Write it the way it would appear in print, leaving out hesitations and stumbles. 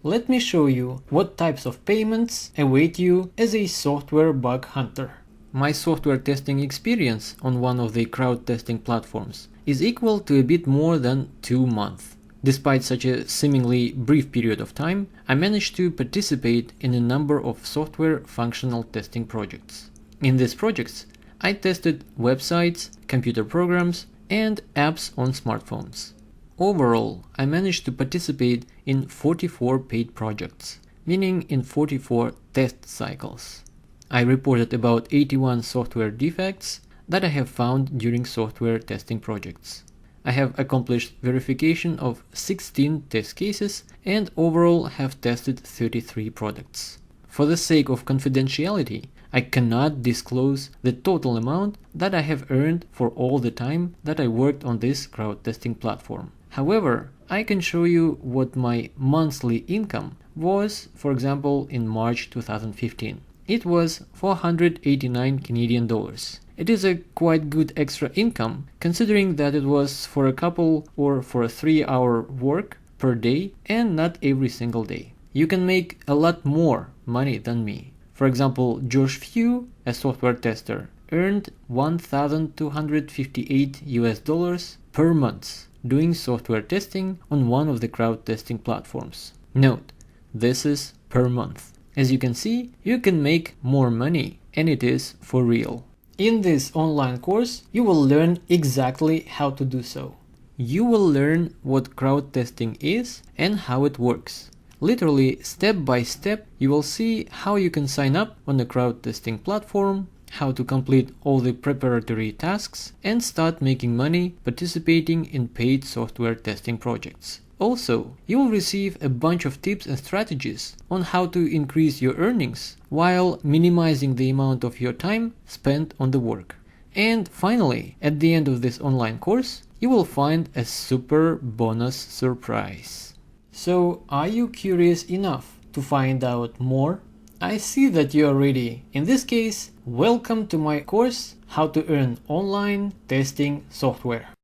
let me show you what types of payments await you as a software bug hunter. My software testing experience on one of the crowd testing platforms is equal to a bit more than 2 months. Despite such a seemingly brief period of time, I managed to participate in a number of software functional testing projects. In these projects, I tested websites, computer programs, and apps on smartphones. Overall, I managed to participate in 44 paid projects, meaning in 44 test cycles. I reported about 81 software defects that I have found during software testing projects. I have accomplished verification of 16 test cases and overall have tested 33 products. For the sake of confidentiality, I cannot disclose the total amount that I have earned for all the time that I worked on this crowd testing platform. However, I can show you what my monthly income was, for example, in March 2015. It was 489 Canadian dollars. It is a quite good extra income considering that it was for a couple or for a 3-hour work per day and not every single day. You can make a lot more money than me. For example, Josh Few, a software tester, earned $1,258 per month doing software testing on one of the crowd testing platforms. Note, this is per month. As you can see, you can make more money, and it is for real. In this online course, you will learn exactly how to do so. You will learn what crowd testing is and how it works. Literally, step by step, you will see how you can sign up on the crowd testing platform, how to complete all the preparatory tasks, and start making money participating in paid software testing projects. Also, you will receive a bunch of tips and strategies on how to increase your earnings while minimizing the amount of your time spent on the work. And finally, at the end of this online course, you will find a super bonus surprise. So, are you curious enough to find out more? I see that you are ready. In this case, welcome to my course, How to Earn Online Testing Software.